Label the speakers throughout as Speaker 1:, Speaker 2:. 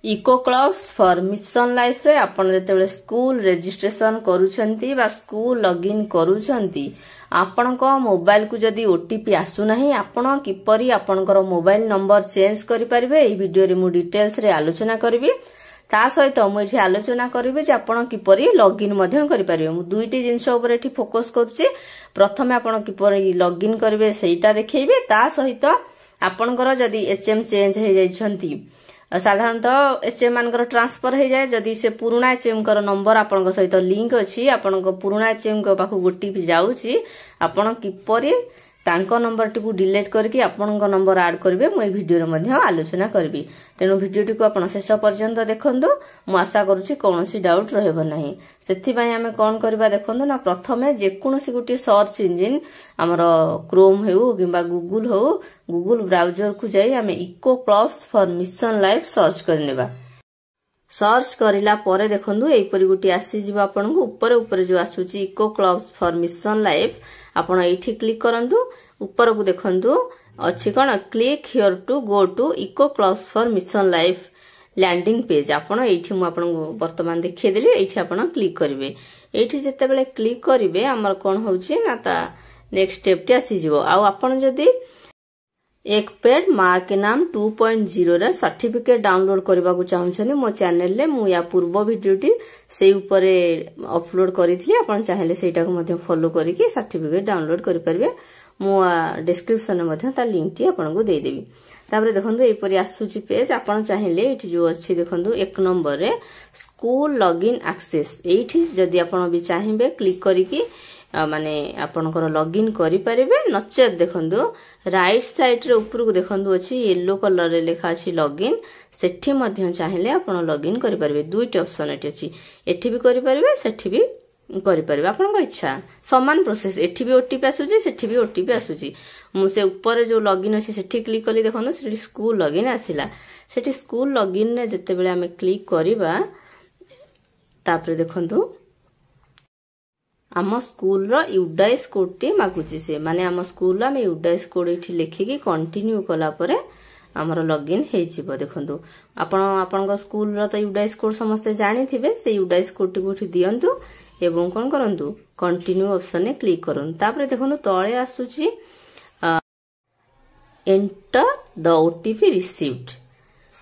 Speaker 1: Eco clubs for mission life रे आपण जेतेबेले स्कूल रजिस्ट्रेशन करूछंती बा स्कूल लॉगिन करूछंती आपणक मोबाइल को जदी ओटीपी आसु नाही आपण किपरि आपणकर मोबाइल नंबर चेंज करि परिबे एही वीडियो रे मु डिटेल्स रे आलोचना करबी ता सहित मु एठी आलोचना करबी जे आपण किपरि लॉगिन मध्य करि परिबे मु दुईटी जिंस ऊपर एठी फोकस करूची प्रथमे आपण किपरि लॉगिन करबे सेटा देखैबे ता सहित आपणकर जदी एचएम चेंज हे जाइछंती साधारणतः एचएम मानकर ट्रांसफर हो जाए जदि से पुराना एचएम कर नंबर आपण सहित लिंक अच्छी आपण पुराना एचएम पाखु ओटीपी जाउची आपण किपरि तांको नंबर टी डिलीट करके आपण नंबर ऐड करेंगे मुझे वीडियो रे आलोचना करी तेणु वीडियो टी आप शेष पर्यंत देखंतु मु आशा करुच्ची कौन डाउट रहबो नहीं सेथिबाई आमे कोन करबा देखंतु ना प्रथमे जेकोसी गोटे सर्च इंजिन आमर क्रोम हो किंबा गूगल हो गूगल ब्राउजर को जाई आमे eco clubs for mission life search करनेबा सर्च करिला परे देखंतु एपरि गोटे आसी जिवो आपनकु ऊपर ऊपर जो आसुची eco clubs for mission life आपण एठी क्लिक करंतु ऊपर को देखंतु अछि कोन click here to go to eco clubs for mission life landing page आपण एठी मु आपनकु वर्तमान देखै देली एठी आपण क्लिक करिवे एठी जते बेले क्लिक करिवे हमर कोन होउची ना ता नेक्स्ट स्टेप टी आसी जिवो आ आपण जदी एक पेड माँ के नाम 2.0 रे सर्टिफिकेट डाउनलोड करबा को चाहउछनी मो चैनल ले मु या पूर्व वीडियो टी से ऊपरे अपलोड करिथली आपण चाहेले सेटा को मध्य फॉलो करिके सर्टिफिकेट डाउनलोड करि परबे मु डिस्क्रिप्शन में मध्य ता लिंक टी आपण को दे देबी तापर देखंतु एपरि आसुची पेज आपण चाहेले एठी जो अछि देखंतु एक नंबर रे स्कूल लॉगिन एक्सेस एठी जदी आपण भी चाहिबे क्लिक करिके माने आपनकर लॉगिन करि परिबे नचेत देखंतु राइट साइड रे ऊपर को देखंतु अछि येलो कलर रे लिखा अछि लॉगिन सेठी मध्य चाहेले आपण लॉगिन करि परिबे दुईटी ऑप्शन एठी अछि एठी भी करि परिबे सेठी भी करि परिबे आपन को इच्छा समान प्रोसेस एठी भी ओटीपी आसुची सेठी भी ओटीपी आसुची मु से ऊपर जो लॉगिन अछि सेठी क्लिक कली देखंतु सेठी स्कूल लॉगिन आसिला सेठी स्कूल लॉगिन ने जते बेले हमें क्लिक करिबा तापर देखंतु आम स्कूल रो यूडाइस कोड टी मागुची से माने आम स्कूल आम यूडाइस कोड एठी लेखिकी कंटिन्यू कला परे हमर लॉगिन हे जिवो देखंतु आपन स्कूल रो त यूडाइस कोड समस्त जानि थिबे से यूडाइस कोड टी कोठी दियंतु एवं कोन करंतु कंटिन्यू ऑप्शन ने क्लिक करन तापर देखंतु तळे आसुची एंटर द ओटीपी रिसीव्ड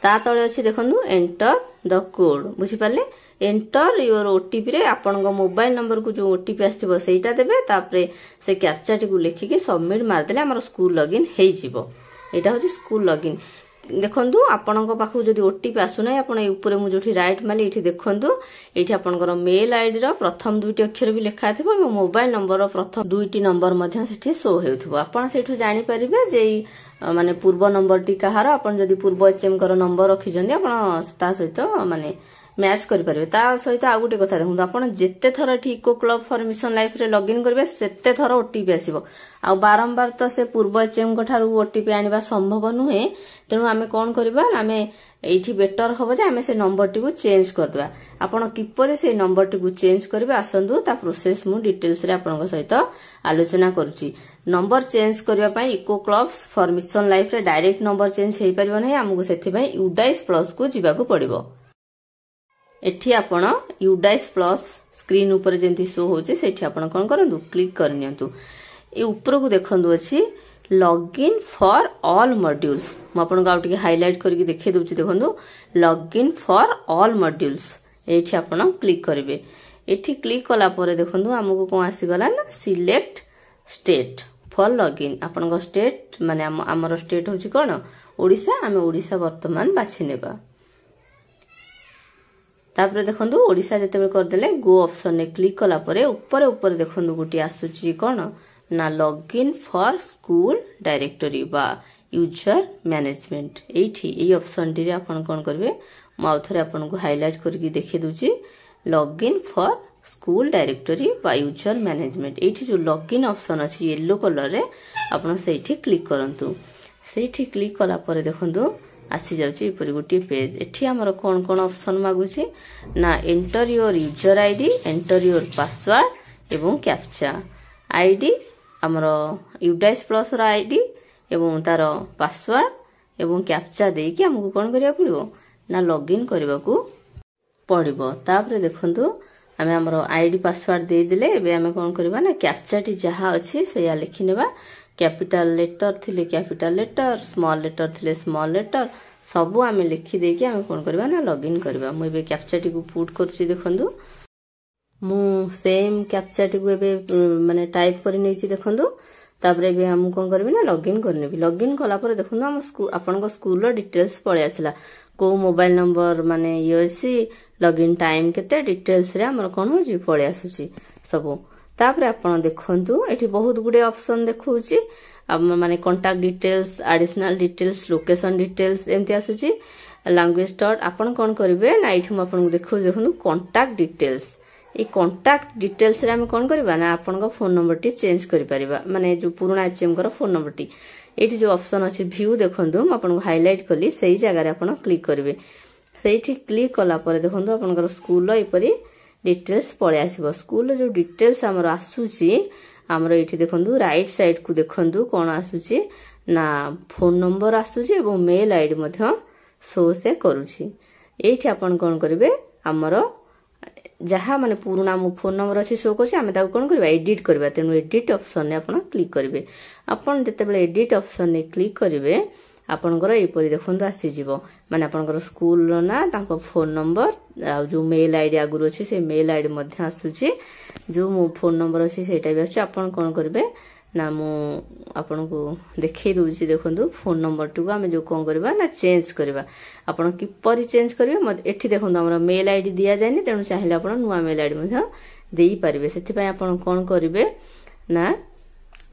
Speaker 1: ता तळे अछि देखंतु एंटर द कोड बुझि पाले एंटर योर ओटीपी रे आपन मोबाइल नंबर को जो ओटीपी आस्थिबो सेटा देबे तापरे से कैप्चा टी को लेखिके सबमिट मार देले हमर स्कूल लॉगिन हे जिवो एटा होची स्कूल लॉगिन देखंतु आपन पाखु जदी ओटीपी आसु नै आपन ए ऊपर मु जोठी राइट माली एठी देखंतु एठी आपनकर मेल आईडी रो प्रथम दुईटी अक्षर भी लिखा थिबो एवं मोबाइल नंबर रो प्रथम दुईटी नंबर मध्य सेठी शो हेउथिबो आपन सेठु जानि परिबे जे माने पूर्व नंबर टी कहार आपन जदी पूर्व एचएम कर नंबर रखि जंदी आपन ता सहित माने मैच करि परिबे ता सहित आ गुटे कथा देखु आपण जेते थरा eco club for mission life रे लॉगिन करबे सेते थरा ओटीपी आसीबो आ बारंबार तो से पूर्व एचएम को थारु ओटीपी आनिबा संभव नुहे तेनु आमे कोन करबा आमे एठी बेटर होबो जे आमे से नंबर टी को चेंज करदबा आपण किपरे से नंबर टी को चेंज करबे आसंदु ता प्रोसेस मु डिटेल्स रे आपण सहित आलोचना करूची नंबर चेंज करबा पई eco clubs for mission life रे डायरेक्ट नंबर चेंज हेई परबो नै हमगु सेथि पई यूडाइस प्लस को जिबा को पड़िबो एठी आपण यूडाइस प्लस स्क्रीन ऊपर जेंति शो होचे सेठी आपण कोन करंतु क्लिक करनियंतु ए ऊपर को देखंदु अछि लॉगिन फॉर ऑल मॉड्यूल्स म आपण गाउ टिके हाइलाइट करके देखै दोछि देखंदु लॉगिन फॉर ऑल मॉड्यूल्स एठी आपण क्लिक करिवे एठी क्लिक कला परे देखंदु हमकु कोन आसी गला ना सिलेक्ट स्टेट फॉर लॉगिन आपण को स्टेट माने हमर स्टेट होछि कोन ओडिसा आमे ओडिसा वर्तमान बाछि नेबा तापर देखंदु ओडिसा जते बेले कर देले गो ऑप्शन ने क्लिक कला परे ऊपर देखंदु गुटी आसुची कोन ना लॉगिन फॉर स्कूल डायरेक्टरी बा यूजर मैनेजमेंट एठी ए ऑप्शन टी रे आपण कोन करबे माउथरे आपण को हाइलाइट करके देखि दोची लॉगिन फॉर स्कूल डायरेक्टरी बा यूजर मैनेजमेंट एठी जो लॉगिन ऑप्शन अछि येलो कलर रे आपण सेठी क्लिक करंतु सेठी क्लिक कला परे देखंदु आसी जाउची ऊपर गोटी पेज एठी हमर कोन कोन ऑप्शन मागुची ना enter your user ID enter your password एवं कैप्चा आईडी हमर यूडाइस प्लस रा आईडी एवं तार पासवर्ड एवं कैप्चा देकी हमकु कोन करिया पड़िबो ना लॉगिन करने को पड़ो। तापर देखंतु आमे हमर आईडी पासवर्ड दे दिले। एबे आमे कोन करबा ना कैप्चा टी जहा अछि से या लिखि नेबा। कैपिटल लेटर थिले कैपिटल लेटर, स्मॉल लेटर थिले स्मॉल लेटर सबु आमे लिखि देकी आमे कोन करबा ना लॉगिन करबा। मु एबे कैप्चा टी को पुट करछि देखंतु। मु सेम कैप्चा टी को एबे माने टाइप करि नैछि देखंतु। तापरे भी हम कोन करबी ना लॉगिन करनेबी। लॉगिन कला पर देखंतु हम आपन को स्कूल रो डिटेल्स पळे आसिला। को मोबाइल नंबर माने यूएससी लॉगिन टाइम केते डिटेल्स रे हमर कोन होजी पळे आसुची सबो। तापरे आपण देखंतु एठी बहुत गुडे ऑप्शन देखौची। माने contact details, additional details, location details एमति आसुची। लैंग्वेज डॉट आपण कोन करबे ना एठी हम आपण देखौ देखंतु कांटेक्ट डिटेल्स। ए कांटेक्ट डिटेल्स रे हम कोन करबा ना आपण को फोन नंबर टी चेंज करि परिबा। माने जो पुराना एचएम कर फोन नंबर टी एठी जो ऑप्शन अछि व्यू देखंतु हम आपण को हाइलाइट कली सेही जगह रे आपण क्लिक करबे। सेठी क्लिक कला पर देखंतु आपनकर स्कूल एपरी डिटेल्स पळे आसीबो। स्कूल जो डिटेल्स हमर आसुची हमर एठी देखंतु राइट साइड को देखंतु कोन आसुची ना फोन नंबर आसुची एवं मेल आईडी मध्ये शो से करूची। एठी आपण कोन करबे हमर जहा माने पुराना मो फोन नंबर अछि शो करछि आमे ताको कोन करबा एडिट करबा। तेनु एडिट ऑप्शन ने आपण क्लिक करबे। आपण जते बेले एडिट ऑप्शन ने क्लिक करबे आपनकर एपरि देखंतु आसी जिवो। माने आपनकर स्कूल रो ना ताको फोन नंबर आ जो मेल आईडी आगुर अछि से मेल आईडी मध्ये आसुची। जो मो फोन नंबर अछि सेटा भी आछी। आपण कोन करबे ना मो आपण को देखै दोछि देखंतु फोन नंबर टू आमे जो कोन करबा ना चेंज करबा। आपण कि परि चेंज करबे एठी देखंतु हमर मेल आईडी दिया जायनि। तेनु चाहिले आपण नुवा मेल आईडी मध्ये देई परिबे। सेति पय आपण कोन करबे ना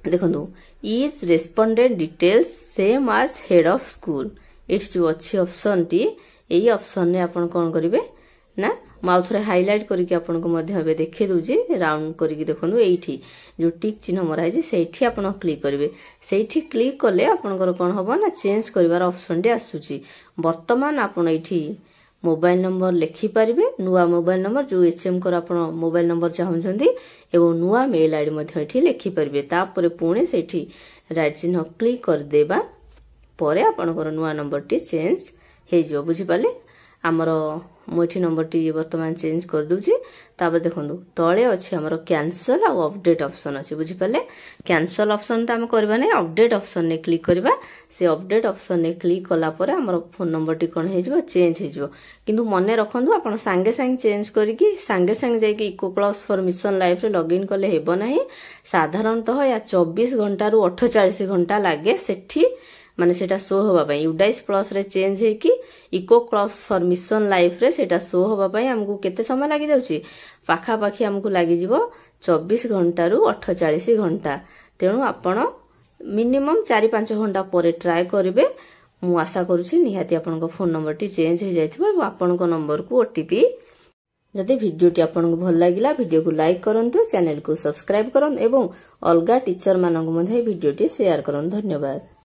Speaker 1: देखंतु is respondent details same as head of school. It's जो अच्छी ऑप्शन टी एई ऑप्शन ने आपण कोन करबे ना माउथ रे हाइलाइट करके आपण को मध्य बे देखै दोजी राउंड करके देखंतु एठी जो टिक चिन्ह मरा है सेठी आपण क्लिक करबे। सेठी क्लिक करले आपनकर कोन होबो ना चेंज करबार ऑप्शन टी आसुची। वर्तमान आपण एठी मोबाइल नंबर लिखि परिबे। नुवा मोबाइल नंबर जो एचएम कर आपण मोबाइल नंबर चाहउछंती एवं नुवा मेल आईडी मध्ये एठी लिखि परिबे। तापरे पुणे सेठी राइट चिन्ह क्लिक कर देबा परे आपनकर नुवा नंबर टी चेंज हे जो बुझि पाले। हमर मोठी नंबर टी वर्तमान चेंज कर दोछि। तापर देखंतु तळे अछि हमर कैंसिल आ अपडेट ऑप्शन अछि बुझि पाले। कैंसिल ऑप्शन त हम करबा नै अपडेट ऑप्शन ने क्लिक करबा। से अपडेट ऑप्शन ने क्लिक कला परे हमर फोन नंबर टी कोन हे जिवो चेंज हे जिवो। किंतु मने रखंतु आपण संगे संगे चेंज करिकि संगे संगे जाय कि eco class for mission life रे लॉगिन करले हेबो नाही। साधारणतः या 24 घंटा रु 48 घंटा लागे सेठी माने सेटा शो होबा पई। यूडाइस प्लस रे चेंज हे कि eco class for mission life रे सेटा शो होबा पई हमकु केते समय लागि जाउची पाखा पाखी हमकु लागि जिवो 24 घंटा रु 48 घंटा। तेनु आपण मिनिमम 4-5 घंटा परे ट्राई करबे। मु आशा करूची निहाती आपण को फोन नंबर टी चेंज हे जाइथिबो एवं आपण को नंबर को ओटीपी। जदि वीडियो टी आपण को भल लागिला वीडियो को लाइक करंतु, चैनल को सब्सक्राइब करन एवं अलगा टीचर मानन को मध्ये वीडियो टी शेयर करन। धन्यवाद।